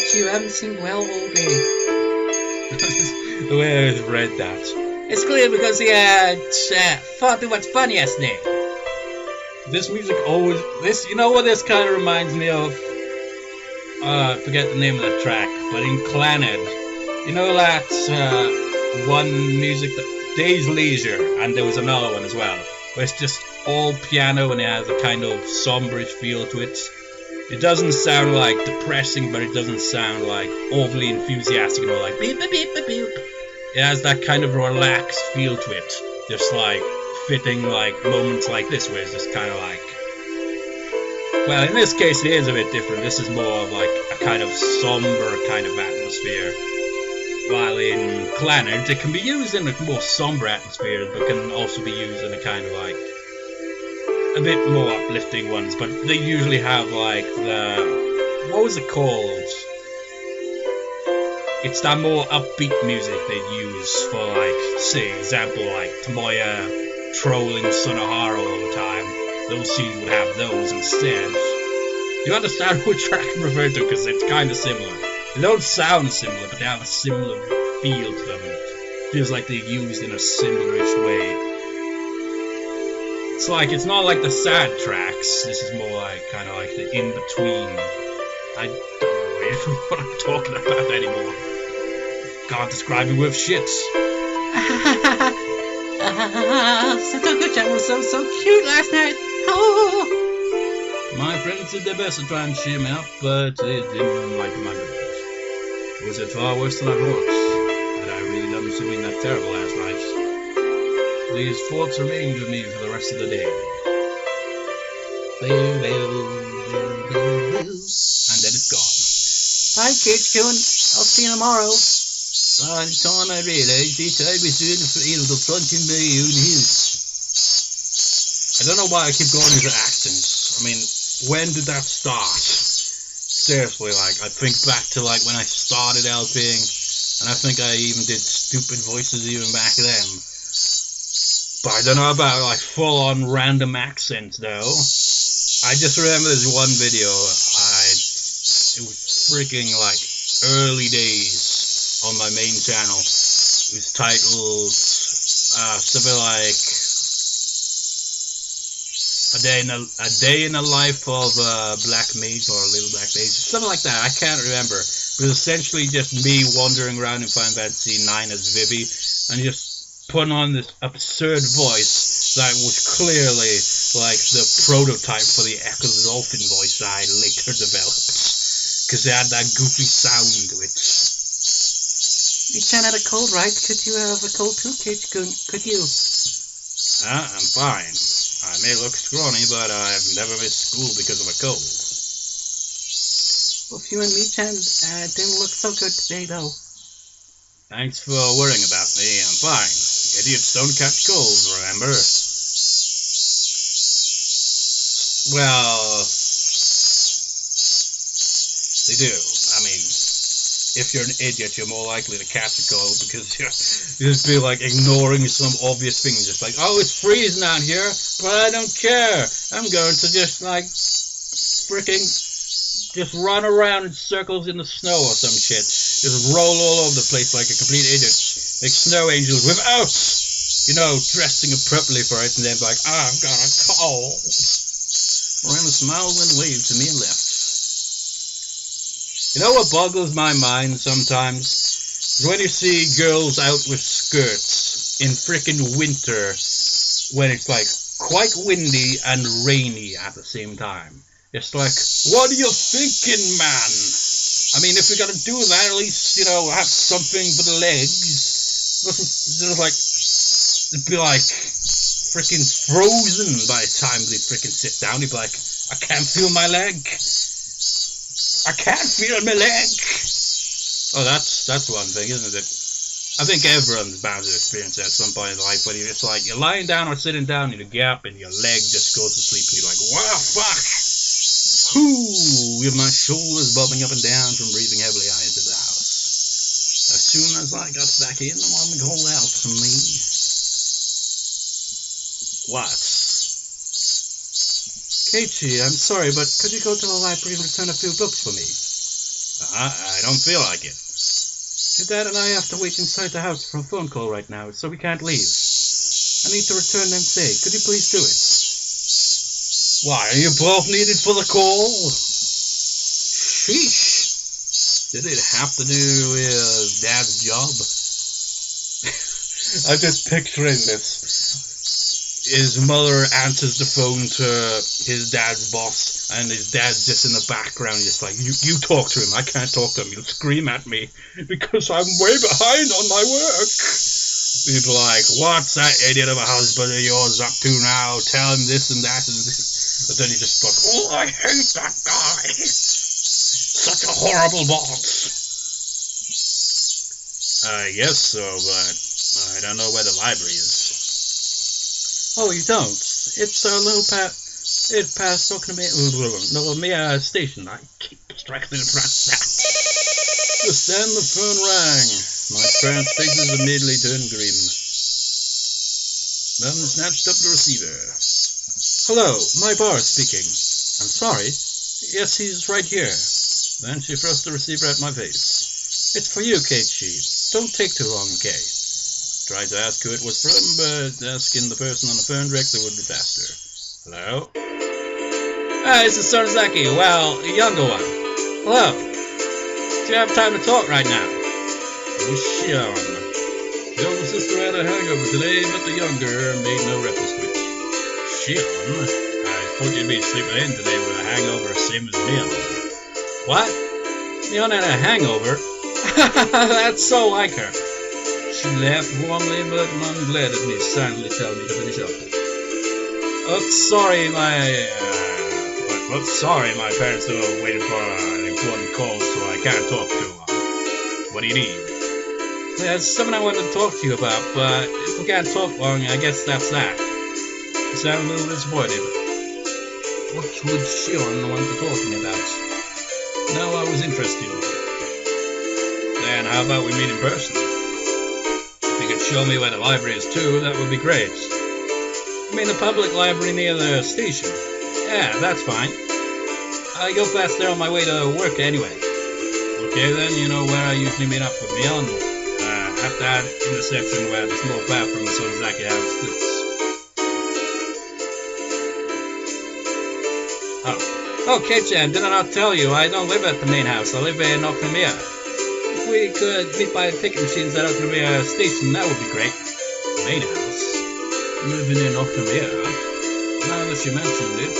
Keiichi, you haven't seen well all day. Where has read that? It's clear because he far too much fun yesterday. This music always... You know what this kind of reminds me of? I forget the name of the track, but in Clannad, you know that one music, Days Leisure, and there was another one as well, where it's just all piano and it has a kind of somberish feel to it. It doesn't sound like depressing, but it doesn't sound like overly enthusiastic, you know, like beep beep beep beep beep. It has that kind of relaxed feel to it, just like fitting like moments like this, where it's just kind of like, well, in this case it is a bit different. This is more of like a kind of somber kind of atmosphere, while in Clannad it can be used in a more somber atmosphere, but can also be used in a kind of like a bit more uplifting ones. But they usually have like the, what was it called? It's that more upbeat music they use for, like, say, example, like Tomoya trolling Sunohara all the time. Those scenes would have those instead. You understand which track I'm referring to, because it's kind of similar. They don't sound similar, but they have a similar feel to them. It feels like they're used in a similar-ish way. It's like, it's not like the sad tracks. This is more like, kind of like the in-between. I don't know what I'm talking about anymore. Can't describe it with shit. Satoku-chan was so cute last night. Oh. My friends did their best to try and cheer me up, but it didn't like my mood. It was far worse than I thought. Had I really done something that terrible last night? These thoughts remained with me for the rest of the day. And then it's gone. Bye, Keiichi-kun. I'll see you tomorrow. By the time I realized it, I was in the field of fronting my own house. I don't know why I keep going into accents. I mean, when did that start? Seriously, like, I think back to, like, when I started LPing, and I think I even did stupid voices even back then. But I don't know about, like, full-on random accents, though. I just remember this one video, it was freaking, like, early days on my main channel. It was titled something like a day in the life of a black mage, or a little black mage, something like that. I can't remember. It was essentially just me wandering around in Final Fantasy 9 as Vivi and just putting on this absurd voice that was clearly like the prototype for the Echo the Dolphin voice that I later developed, because it had that goofy sound to it. Mii-chan had a cold, right? Could you have a cold too, Keiichi-kun? Could you? I'm fine. I may look scrawny, but I've never missed school because of a cold. Well, you and Mii-chan didn't look so good today, though. Thanks for worrying about me. I'm fine. Idiots don't catch colds, remember? Well, they do. I mean, if you're an idiot, you're more likely to catch a cold because you just be like ignoring some obvious things. Just like, oh, it's freezing out here, but I don't care. I'm going to just like just run around in circles in the snow or some shit. Just roll all over the place like a complete idiot. Like snow angels without, dressing appropriately for it, and then be like, I've got a cold. Rena smiled and waved to me and left. You know what boggles my mind sometimes? Is when you see girls out with skirts in frickin' winter when it's like quite windy and rainy at the same time. It's like, what are you thinking, man? I mean, if you're gonna do that, at least, have something for the legs. Just like, it'd be like frickin' frozen by the time they frickin' sit down. You'd be like, I can't feel my leg. I can't feel my leg. Oh, that's one thing, isn't it? I think everyone's bound to experience that at some point in life, when you're just like, you're lying down or sitting down, and you gap, and your leg just goes to sleep, and you're like, wow, fuck! Whoo! With my shoulders bobbing up and down from breathing heavily, I entered the house. As soon as I got back in, the mom called out to me. What? Keiichi, I'm sorry, but could you go to the library and return a few books for me? I don't feel like it. Your dad and I have to wait inside the house for a phone call right now, so we can't leave. I need to return and say, could you please do it? Why, are you both needed for the call? Sheesh. Did it have to do with Dad's job? I'm just picturing this. His mother answers the phone to his dad's boss, and his dad's just in the background, just like, you talk to him, I can't talk to him, he'll scream at me, because I'm way behind on my work. He'd be like, what's that idiot of a husband of yours up to now? Tell him this and that and this. But then he just like, oh, I hate that guy. Such a horrible boss. I guess so, but I don't know where the library is. Oh, you don't? It's a little past Nokonomiya station. I keep distracted from that. Just then the phone rang. My parents' faces immediately turned grim. Mum snatched up the receiver. Hello, my bar speaking. I'm sorry. Yes, he's right here. Then she thrust the receiver at my face. It's for you, Keiichi. Don't take too long, okay? Tried to ask who it was from, but asking the person on the phone directly would be faster. Hello? This is Sonozaki. Well, a younger one. Hello. Do you have time to talk right now? It was Shion. The older sister had a hangover today, but the younger made no reference to it. Shion? I thought you'd be sleeping in today with a hangover same as Mion. What? Mion had a hangover? That's so like her. She laughed warmly, but Mom glared at me, silently telling me to finish up. Sorry, my parents are waiting for an important call, so I can't talk to them. What do you need? There's something I wanted to talk to you about, but if we can't talk long, I guess that's that. You sound a little disappointed. What would Shion want to talk to me about? No, I was interested. Then how about we meet in person? If you could show me where the library is too, that would be great. You mean the public library near the station? Yeah, that's fine. I go past there on my way to work anyway. Okay then, you know where I usually meet up with Mion? At that intersection where the small path from the Sonozaki house splits. Oh, Keiichi, did I not tell you? I don't live at the main house. I live in Okonomiya. If we could meet by the ticket machines at Okonomiya station, that would be great. Main house? Living in Okonomiya? Now that you mentioned it,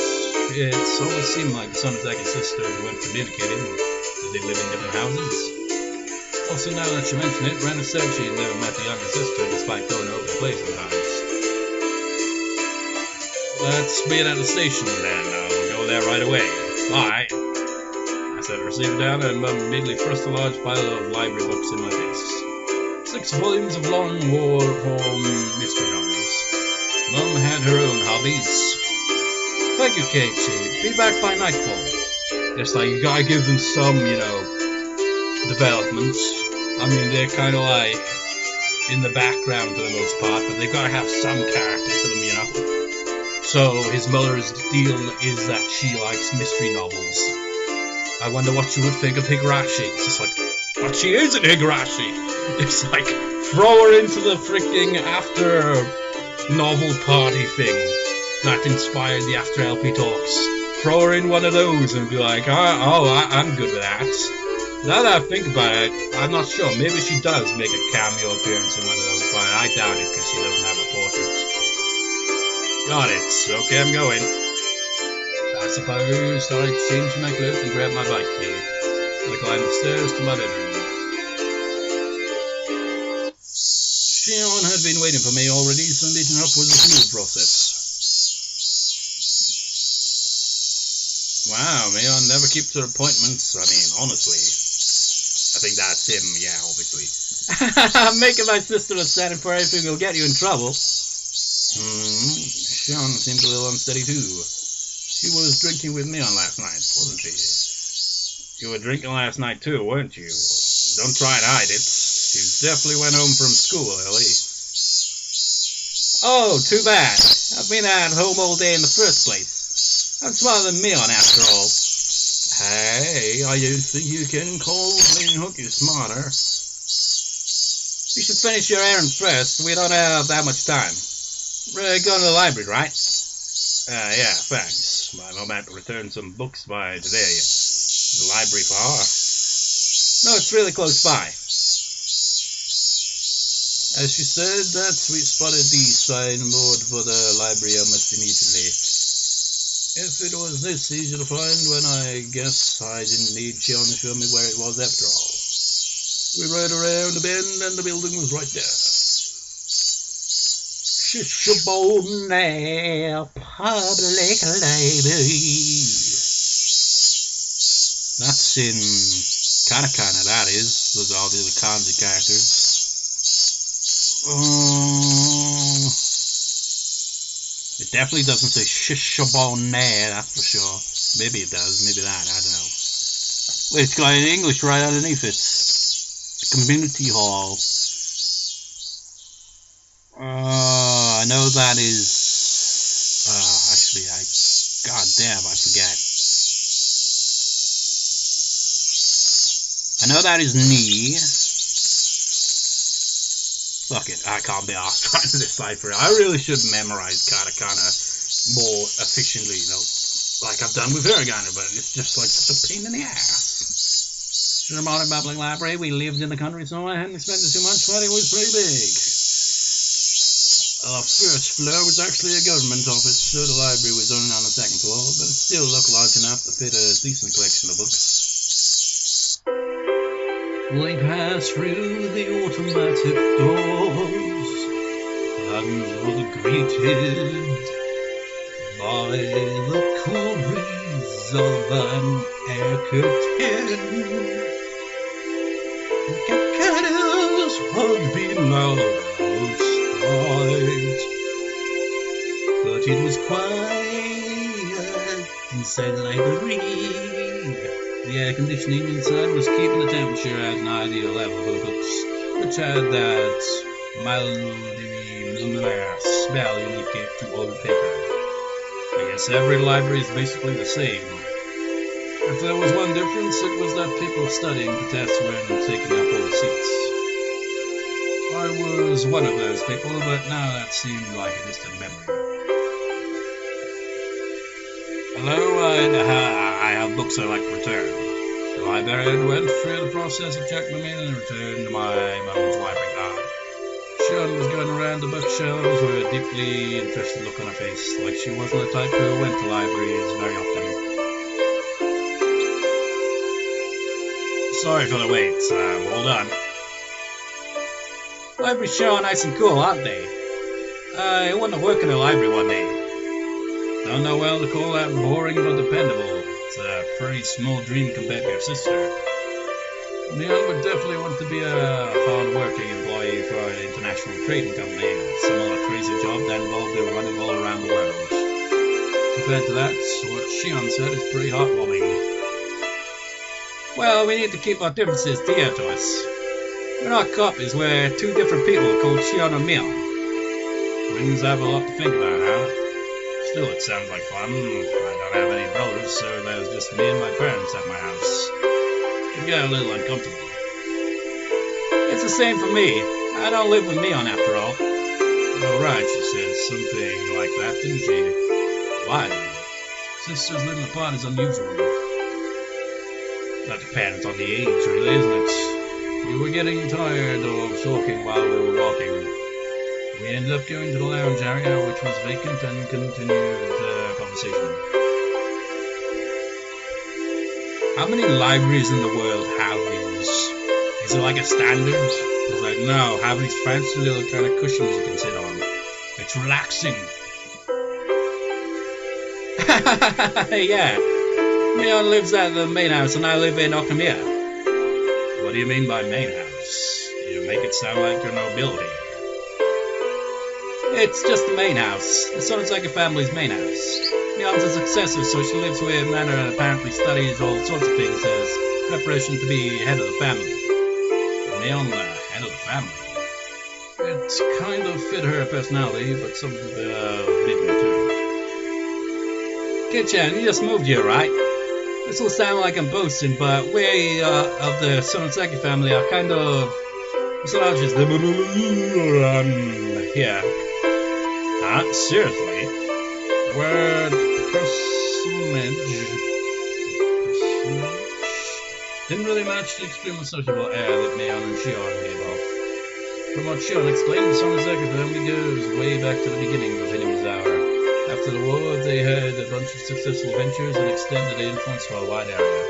it's always seemed like the Sonozaki sisters weren't communicating. Did they live in different houses? Also, now that you mention it, Rena said she never met the younger sister despite going over the place sometimes. Let's meet at the station then. I'll go there right away. Bye. I set the receiver down and Mum immediately thrust a large pile of library books in my face. 6 volumes of long war-form mystery novels. Mum had her own hobbies. Thank you, Keiichi. Be back by nightfall. It's like you gotta give them some, developments. I mean, they're kind of like in the background for the most part, but they've gotta have some character to them, So his mother's deal is that she likes mystery novels. I wonder what she would think of Higurashi. It's just like, but she isn't Higurashi. It's like, throw her into the freaking after novel party thing that inspired the After LP talks. Throw her in one of those and be like, I'm good with that. Now that I think about it, I'm not sure. Maybe she does make a cameo appearance in one of those, but I doubt it because she doesn't have a portrait. Got it. Okay, I'm going. I suppose I changed my clothes and grabbed my bike key. I climbed the stairs to my bedroom. Shion had been waiting for me already, so meeting up was a smooth process. Wow, Mion never keeps her appointments. I mean, honestly. I think that's him, yeah, obviously. Making my sister standing for anything will get you in trouble. Shion seemed a little unsteady too. She was drinking with Mion last night, wasn't she? You were drinking last night too, weren't you? Don't try and hide it. She definitely went home from school early. Oh, too bad. I've been at home all day in the first place. I'm smarter than Mion, after all. Hey, I don't think you can call playing hooky smarter. You should finish your errand first. We don't have that much time. We're going to the library, right? Yeah, thanks. I'm about to return some books by today. The library far? No, it's really close by. As she said that, we spotted the signboard for the library almost immediately. If it was this easy to find, when I guess I didn't need Shion to show me where it was after all. We rode around a bend and the building was right there. Shishibone Public Library. That's in Katakana, that is. Those are all the other kanji characters. It definitely doesn't say Shishibone, that's for sure. Maybe it does, maybe that, I don't know. Wait, it's got English right underneath it. It's a community hall. I know that is... God damn, I forget. I know that is knee. Fuck it, I can't be asked trying to decipher it. I really should memorize katakana more efficiently, you know, like I've done with hiragana, but it's just like such a pain in the ass. Shimano Public Library, we lived in the country, so I hadn't expected too much, but it was pretty big. Our first floor was actually a government office, so the library was only on the second floor, but it still looked large enough to fit a decent collection of books. We passed through the automatic doors and were greeted by the cool breeze of an air curtain. Cicadas had been loud outside, but it was quiet inside the library. The air conditioning inside was keeping the temperature at an ideal level for the books, which had that mildly smell unique to old paper. I guess every library is basically the same. If there was one difference, it was that people studying the tests weren't taking up all the seats. I was one of those people, but now that seemed like a distant memory. Hello, I have books I'd like to return. The librarian went through the process of checking them in and returned my mom's library card. Shion was going around the bookshelves with a deeply interested look on her face, like she wasn't the type who went to libraries very often. Sorry for the wait, all done. Libraries sure are nice and cool, aren't they? I want to work in a library one day. Don't know well to call that boring but dependable. It's a pretty small dream compared to your sister. Mion would definitely want to be a hard-working employee for an international trading company, some other crazy job that involved her running all around the world. Compared to that, what Shion said is pretty heartwarming. Well, we need to keep our differences dear to us. We're not copies, we're two different people called Shion and Mion. Twins have a lot to think about, huh? Still, it sounds like fun. I don't have any brothers, so there's just me and my parents at my house. It get a little uncomfortable. It's the same for me. I don't live with Mion after all. Oh, right, she said something like that, didn't she? Why? Sisters living apart is unusual. That depends on the age, really, isn't it? We were getting tired of talking while we were walking. We ended up going to the lounge area, which was vacant, and continued the conversation. How many libraries in the world have these? Is it like a standard? It's like, no, have these fancy little kind of cushions you can sit on. It's relaxing. Yeah. Mion lives at the main house and I live in Okamiya. What do you mean by main house? You make it sound like you're nobility. It's just the main house. The Sonosaga family's main house. Mion's a successor, so she lives with Nana and apparently studies all sorts of things as preparation to be head of the family. Mion, head of the family? It kind of fit her personality, but some didn't too. Keiichi, you just moved here, right? This will sound like I'm boasting, but we of the Sonozaki family are kind of misogynist here. Huh? Seriously? Word personage didn't really match the extremely sociable air that Mion and Shion gave off. From what Shion explained, the Sonozaki family goes way back to the beginning of Hinimu's hour. After the war, they had a bunch of successful ventures and extended their influence for a wide area.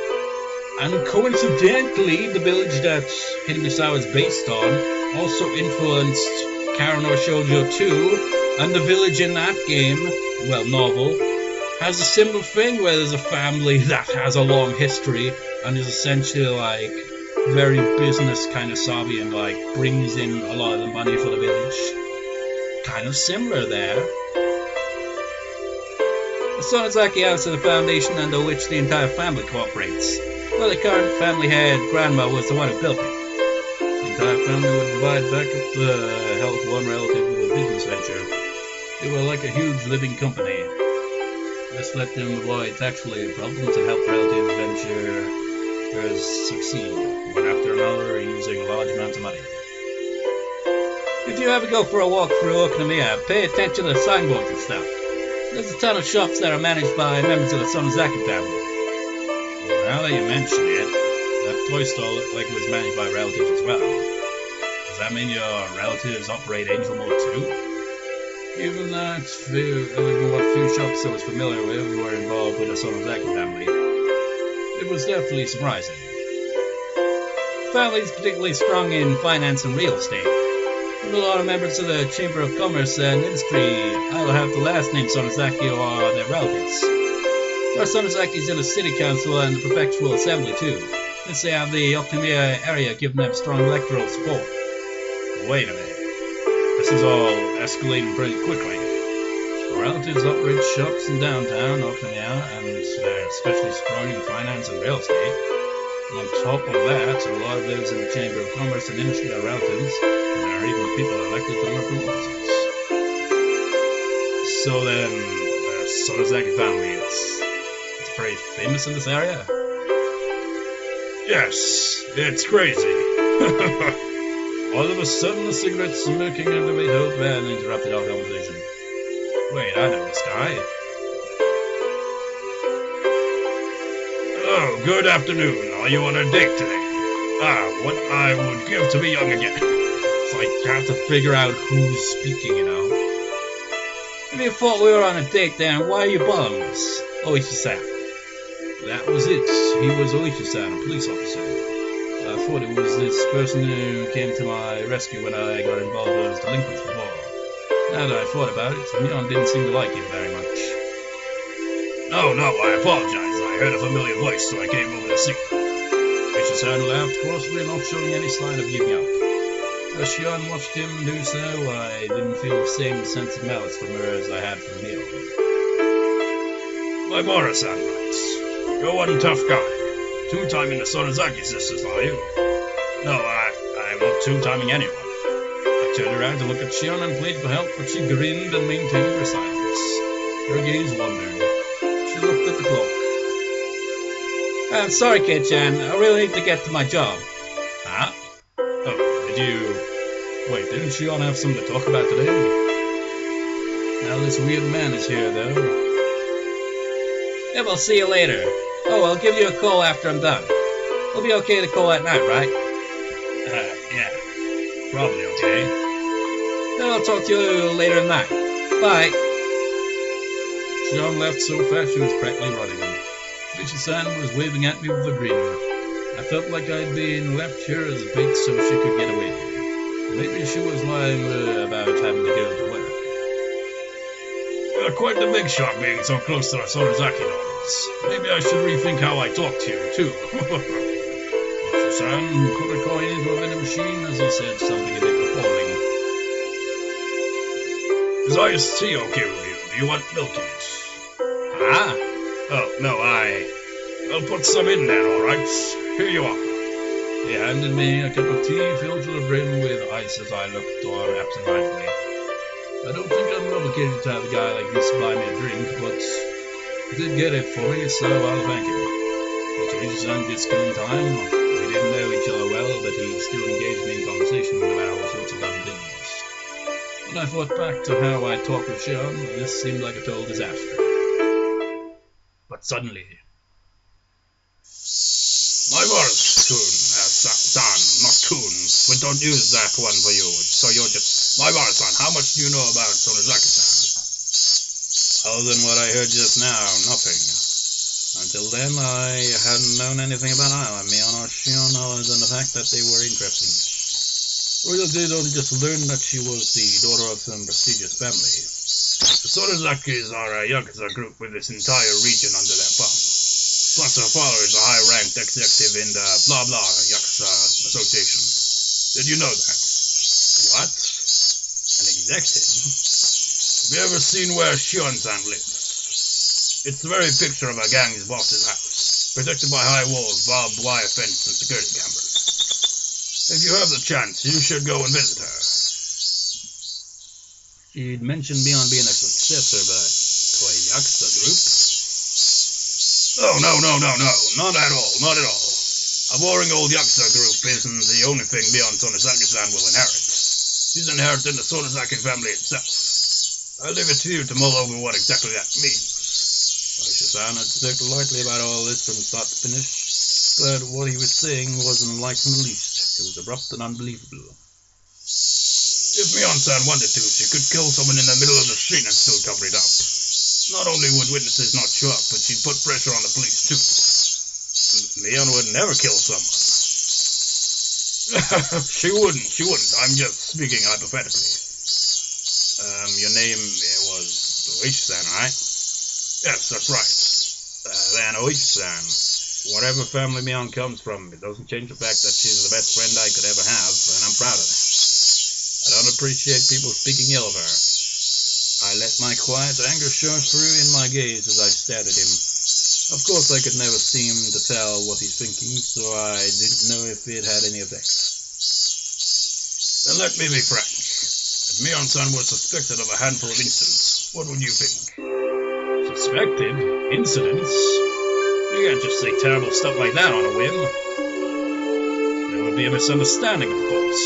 And coincidentally, the village that Hinimusawa is based on also influenced Karen or Shoujo 2, and the village in that game, well, novel, has a similar thing where there's a family that has a long history and is essentially like very business kind of savvy and like brings in a lot of the money for the village. Kind of similar there. The Sonozaki House is the foundation under which the entire family cooperates. Well, the current family head, Grandma, was the one who built it. The entire family would provide backup to help one relative with a business venture. They were like a huge living company. This let them avoid tax-related problems and help relative venturers succeed, one after another, using large amounts of money. If you ever go for a walk through Okinamiya, pay attention to the signboards and stuff. There's a ton of shops that are managed by members of the Sonozaki family. Now that you mention it, that toy store looked like it was managed by relatives as well. Does that mean your relatives operate Angel Mode too? Even what few shops I was familiar with were involved with the Sonozaki family, it was definitely surprising. The family is particularly strong in finance and real estate. With a lot of members of the Chamber of Commerce and Industry either have the last name Sonozaki or their relatives. There are Sonozakis in the City Council and the Prefectural Assembly too, since they have the Okinamiya area giving them strong electoral support. Wait a minute. This is all escalating pretty quickly. The relatives operate shops in downtown Okinamiya, and they're especially strong in finance and real estate. On top of that, a lot of those in the Chamber of Commerce and Industry are relatives, and there are even people elected to local offices. So then, the Sonozaki family, it's very famous in this area? Yes, it's crazy. All of a sudden, the cigarette smoking of the old man interrupted our conversation. Wait, I know this guy. Oh, good afternoon. Are you on a date today? What I would give to be young again. It's like you have to figure out who's speaking, you know. If you thought we were on a date, then why are you bothering us? Oishi-san. That was it. He was Oishi-san, a police officer. I thought it was this person who came to my rescue when I got involved with those delinquents before. Now that I thought about it, Mion didn't seem to like him very much. Oh no, I apologize. I heard a familiar voice, so I came over to see. Oishi-san laughed coarsely, not showing any sign of giving up. As Shion watched him do so, I didn't feel the same sense of malice from her as I had from Mion. Like Mora-san writes, you're one tough guy. Two-timing the Sonozaki sisters, are you? No, I'm not two-timing anyone. I turned around to look at Shion and pleaded for help, but she grinned and maintained her silence. Her gaze wandered. She looked at the clock. I'm sorry, Keiichi-chan. I really need to get to my job. Huh? Oh, did you... Wait, didn't Shion have something to talk about today? Now this weird man is here, though. Yeah, we'll see you later. Oh, I'll give you a call after I'm done. It'll be okay to call at night, right? Yeah. Probably okay. Then I'll talk to you later at night. Bye. Shion left so fast she was practically running. Keiichi-san was waving at me with a grin. I felt like I'd been left here as bait so she could get away. Maybe she was lying about having to go to work. Quite the big shot being so close to our Sonozaki novels. Maybe I should rethink how I talk to you, too. Oishi-san put a coin into a vending machine as he said something a bit appalling. Is iced tea okay with you? Do you want milk in it? Ah? Oh, no, I'll put some in there, alright? Here you are. He handed me a cup of tea filled to the brim with ice as I looked on absentmindedly. I don't think I'm obligated to have a guy like this buy me a drink, but he did get it for me, so I'll thank him. Oishi-san did school in time. We didn't know each other well, but he still engaged me in conversation about all sorts of dumb things. When I thought back to how I talked with Shion, this seemed like a total disaster. But suddenly... My Boris-kun, san, not kun. We don't use that one for you, so you're just... My Boris-san, how much do you know about Sonozaki-san? Other than what I heard just now, nothing. Until then, I hadn't known anything about either Mion or Shion, other than the fact that they were interesting. I did only just learn that she was the daughter of some prestigious family. The Sonozakis are a Yakuza group with this entire region under their thumb. Plus her father is a high-ranked executive in the blah-blah Yakuza Association. Did you know that? What? An executive? Have you ever seen where Shion-san lives? It's the very picture of a gang's boss's house, protected by high walls, barbed wire fence, and security cameras. If you have the chance, you should go and visit her. She'd mentioned Mion being a successor, but to a Yakuza group? Oh, no, not at all. A boring old Yakuza group isn't the only thing Mion Sonozaki-san will inherit. She's inherited the Sonozaki family itself. I leave it to you to mull over what exactly that means. Oishi-san had spoken lightly about all this from start to finish, but what he was saying wasn't light in the least. It was abrupt and unbelievable. If Mion-san wanted to, she could kill someone in the middle of the street and still cover it up. Not only would witnesses not show up, but she'd put pressure on the police too. Mion would never kill someone. She wouldn't. I'm just speaking hypothetically. Your name was Oishi-san, right? Yes, that's right. Then Oishi-san, whatever family Mion comes from, it doesn't change the fact that she's the best friend I could ever have, and I'm proud of that. I don't appreciate people speaking ill of her. I let my quiet anger show through in my gaze as I stared at him. Of course, I could never seem to tell what he's thinking, so I didn't know if it had any effect. Then let me be frank. If Mion-san was suspected of a handful of incidents, what would you think? Suspected? Incidents? You can't just say terrible stuff like that on a whim. There would be a misunderstanding, of course.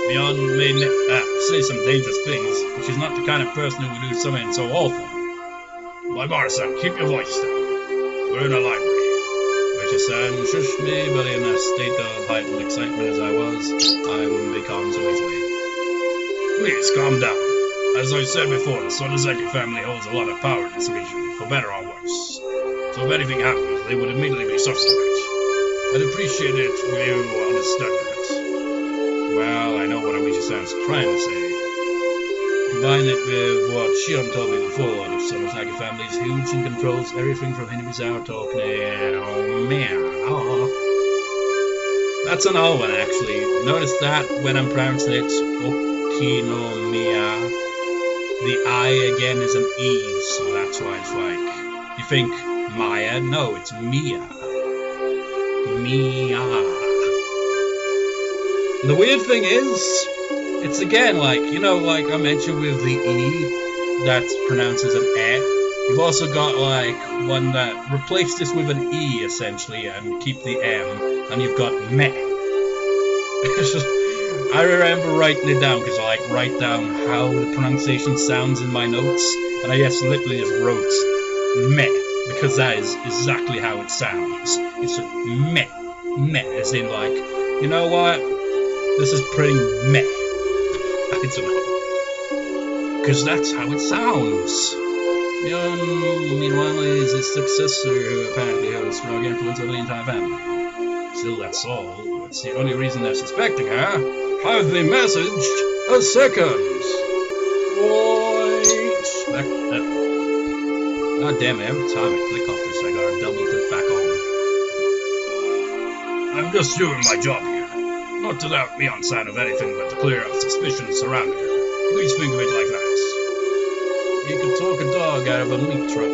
Mion may say some dangerous things, but she's not the kind of person who would do something so awful. My Boris-san, keep your voice down. We're in a library. Oishi-san shushed me, but in a state of heightened excitement as I was, I wouldn't be calm so easily. Please, calm down. As I said before, the Sonozaki family holds a lot of power in this region, for better or worse. So if anything happens, they would immediately be suspect. I'd appreciate it if you understood that. Well, I know what Oishi-san's trying to say. Combine it with what Shion told me before, the Sonozaki family is huge and controls everything from Hinamizawa to Okinawa. That's an O one, actually. Notice that when I'm pronouncing it, Okinomiya, the I again is an E, so that's why it's like, you think Maya? No, it's Mia. Mia. The weird thing is, it's again like, like I mentioned with the E, that's pronounced as an E. You've also got like one that replace this with an E essentially and keep the M, and you've got me. I remember writing it down because I write down how the pronunciation sounds in my notes, and I just literally just wrote me because that is exactly how it sounds. It's just me, as in like, you know what? This is pretty meh. I don't know. Because that's how it sounds. Mion, meanwhile, is his successor who apparently has strong influence over the entire family. Still, that's all. It's the only reason they're suspecting her. Have they messaged? A second. Wait. God damn it, every time I click off this, I gotta double click back on. I'm just doing my job here. Not to doubt Mion-san of anything but to clear up suspicions surrounding her. Please think of it like that. He could talk a dog out of a meat truck.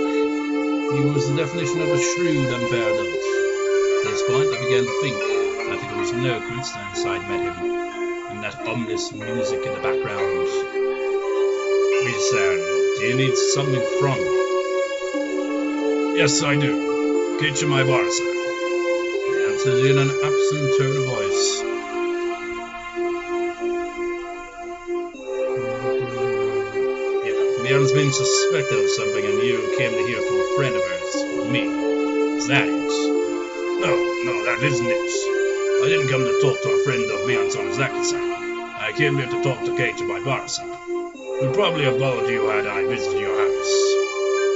He was the definition of a shrewd, unfair adult. At this point, I began to think that it was no coincidence I'd met him, and that ominous music in the background. Mion-san, do you need something from me? Yes, I do. Keiichi my Boris-san. answered in an absent tone of voice. Mion's been suspected of something and you came to hear from a friend of hers. Me. Is that it? No, that isn't it. I didn't come to talk to a friend of Mion Sonozaki-san. I came here to talk to Keiichi by Bara-san. We'd probably have bothered you had I visited your house.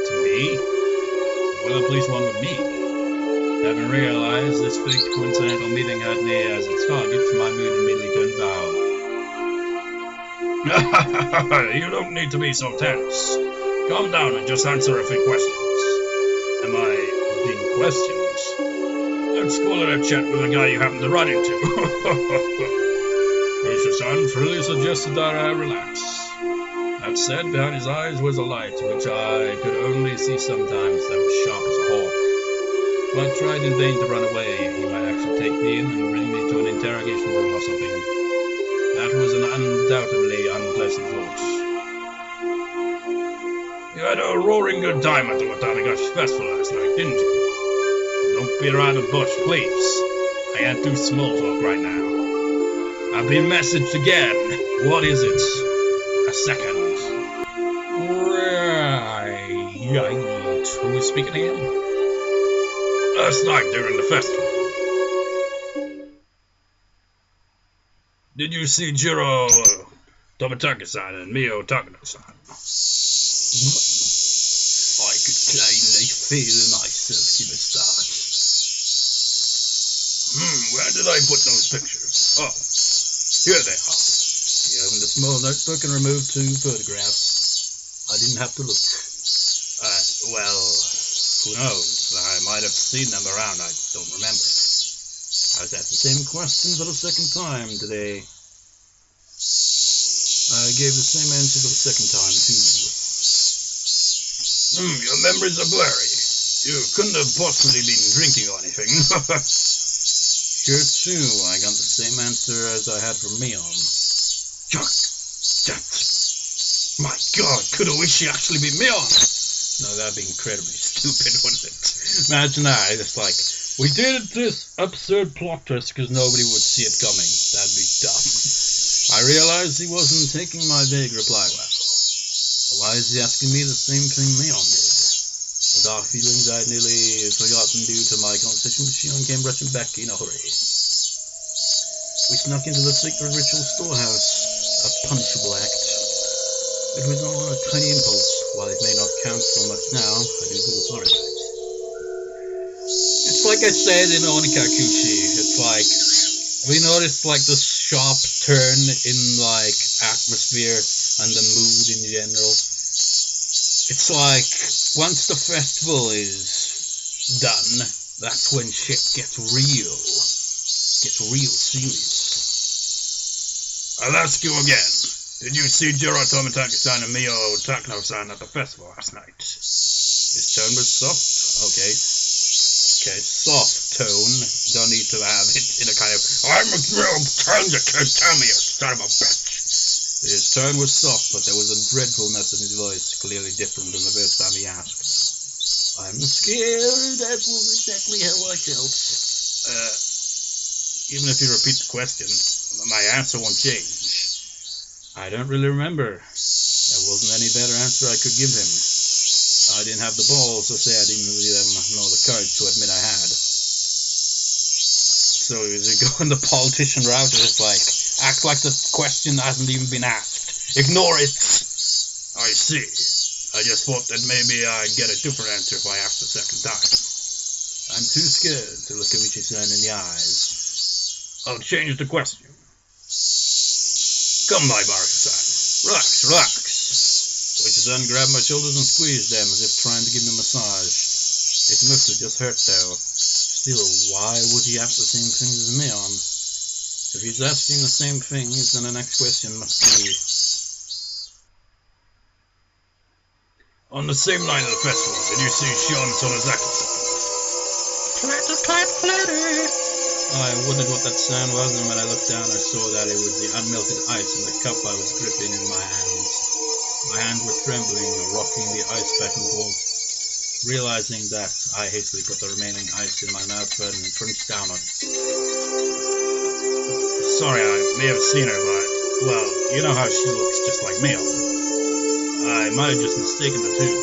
To me? What the police want with me? Having realized this fake coincidental meeting had me as its target, my mood immediately turned sour. You don't need to be so tense. Calm down and just answer a few questions. Am I being questioned? Let's call it a chat with a guy you happen to run into. Keiichi-san truly suggested that I relax. That said, behind his eyes was a light, which I could only see sometimes, that was sharp as a hawk. If I tried in vain to run away, he might actually take me in and bring me to an interrogation room or something. That was an undoubtedly unpleasant thought. You had a roaring good time at the Watanagashi festival last night, didn't you? Don't beat around the bush, please. I can't do small talk right now. I've been messaged again. What is it? A second. Right. Who is speaking again? Last night during the festival. Did you see Jiro Tomitake-san and Mio Takano-san? I could plainly feel myself give a start. Where did I put those pictures? Oh, here they are. He opened a small notebook and removed 2 photographs. I didn't have to look. Well, who knows? I might have seen them around, I don't remember. I was asked the same question for the second time today. I gave the same answer for the second time, too. Your memories are blurry. You couldn't have possibly been drinking or anything. Sure, too. I got the same answer as I had from Mion. My God, could a wishy actually be Mion? No, that'd be incredibly stupid, wouldn't it? Imagine that. It's like, we did this absurd plot twist because nobody would see it coming. That'd be dumb. I realized he wasn't taking my vague reply well. Why is he asking me the same thing Mion did? The dark feelings I'd nearly forgotten due to my conversation with Shion came rushing back in a hurry. We snuck into the sacred ritual storehouse, a punishable act. It was all a tiny impulse. While it may not count so much now, I do feel sorry about it. It's like I said in Onikakushi, it's like, we noticed like this sharp turn in like atmosphere and the mood in general. It's like, once the festival is done, that's when shit gets real. Gets real serious. I'll ask you again. Did you see Jiro Tomitake-san and Mio Takano-san at the festival last night? His tone was soft. Okay, soft tone. Don't need to have it in a kind of, I'm a real tongue, you can't tell me, you son of a bitch. His tone was soft, but there was a dreadfulness in his voice, clearly different from the first time he asked. I'm scared, that was exactly how I felt. Even if you repeat the question, my answer won't change. I don't really remember. There wasn't any better answer I could give him. I didn't have the balls to say I didn't really know the courage to admit I had. So is it going the politician route? It's like, act like the question hasn't even been asked. Ignore it! I see. I just thought that maybe I'd get a different answer if I asked the second time. I'm too scared to look Keiichi-san in the eyes. I'll change the question. Come, my Baraka-san. Relax. Keiichi-san grabbed my shoulders and squeezed them as if trying to give me a massage. It mostly just hurt though. Still, why would he ask the same things as Mion? If he's asking the same things, then the next question must be... On the same night of the festival, did you see Shion Sonozaki-san? Clatter. I wondered what that sound was, and when I looked down I saw that it was the unmelted ice in the cup I was gripping in my hands. My hands were trembling, rocking the ice back and forth. realizing that I hastily put the remaining ice in my mouth and crunched down on it. Sorry, I may have seen her, but, well, you know how she looks just like Mion. I might have just mistaken the two.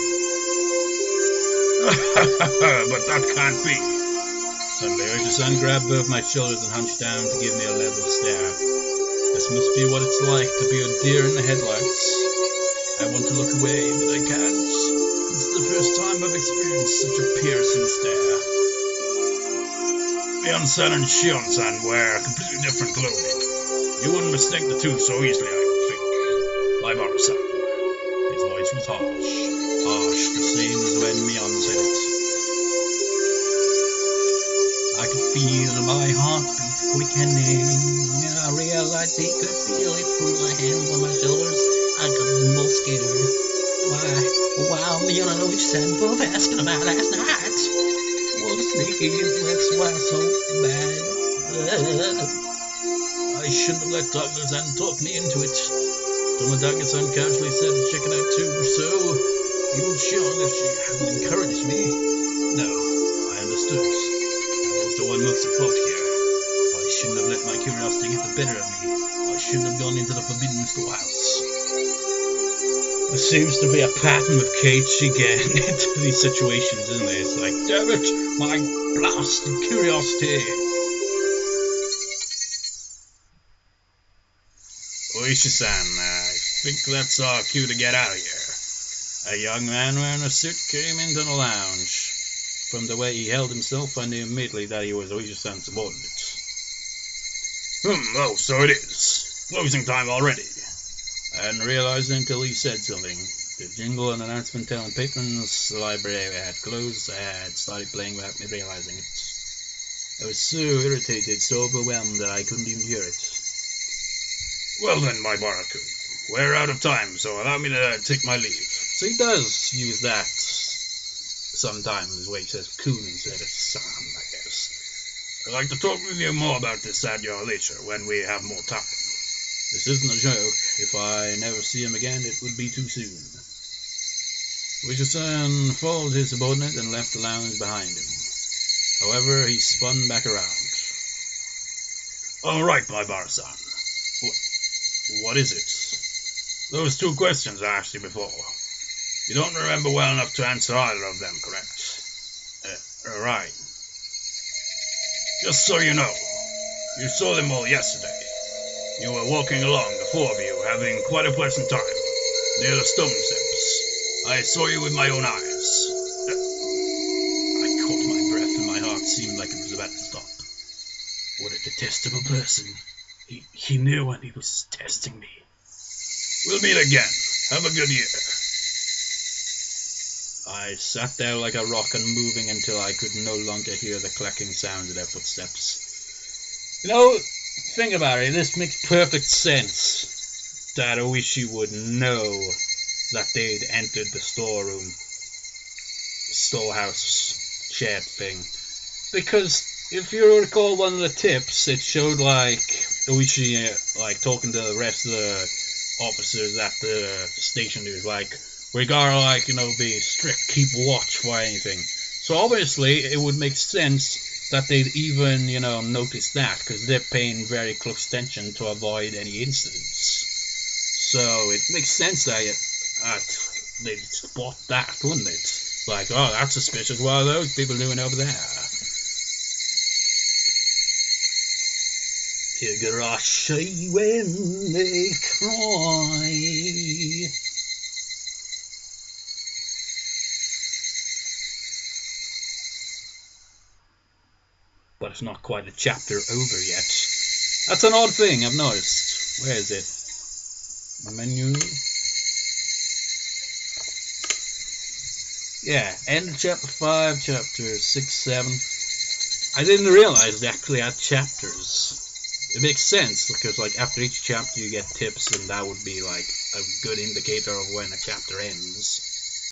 But that can't be. Suddenly, Oishi-san grabbed both my shoulders and hunched down to give me a level stare. This must be what it's like to be a deer in the headlights. I want to look away, but I can't. It's the first time I've experienced such a piercing stare. Mion-san and Shion-san wear completely different clothing. You wouldn't mistake the two so easily, I don't think. Waibara-san. His voice was harsh. Harsh, the same as when Mion said it. I could feel my heartbeat quickening. I realized he could feel it from my hands on my shoulders. I got more scared. Wow, Mion and Oishi-san both asking about last night. Was making his lips smile so bad. I shouldn't have let Douglas-san talk me into it. Tomodaga-san casually said to check it out too, so even Shion, if she hadn't encouraged me. No, I understood. I was the one most at fault here. I shouldn't have let my curiosity get the better of me. I shouldn't have gone into the forbidden storehouse. There seems to be a pattern with Keiichi getting into these situations, isn't there? It's like, damn it, my blasted curiosity. Oishi-san, I think that's our cue to get out of here. A young man wearing a suit came into the lounge. From the way he held himself, I knew immediately that he was Oishi-san's subordinate. Oh, so it is. Closing time already. I hadn't realized until he said something. The jingle and announcement telling patrons the library had closed. I had started playing without me realizing it. I was so irritated, so overwhelmed that I couldn't even hear it. Well then, my Baraku, we're out of time, so allow me to take my leave. So he does use that sometimes, where he says coon instead of son, I guess. I'd like to talk with you more about this at your leisure, when we have more time. This isn't a joke. If I never see him again, it would be too soon. Oishi-san followed his subordinate and left the lounge behind him. However, he spun back around. All right, my Bar-san. What is it? Those two questions I asked you before. You don't remember well enough to answer either of them, correct? Right. Just so you know, you saw them all yesterday. You were walking along, the four of you, having quite a pleasant time, near the stone steps. I saw you with my own eyes. I caught my breath and my heart seemed like it was about to stop. What a detestable person. He knew when he was testing me. We'll meet again. Have a good year. I sat there like a rock unmoving until I could no longer hear the clacking sound of their footsteps. You know, think about it, this makes perfect sense that Oishi would know that they'd entered the storehouse shed thing. Because if you recall one of the tips, it showed like Oishi talking to the rest of the officers at the station. He was like, we gotta be strict, keep watch for anything. So obviously it would make sense that they'd even, notice that, because they're paying very close attention to avoid any incidents. So it makes sense that they'd spot that, wouldn't it? Like, oh, that's suspicious. What are those people doing over there? Higurashi when they cry. But it's not quite a chapter over yet. That's an odd thing I've noticed. Where is it? Menu. Yeah, end of chapter 5, chapter 6, 7. I didn't realize they actually had chapters. It makes sense, because after each chapter you get tips, and that would be a good indicator of when a chapter ends.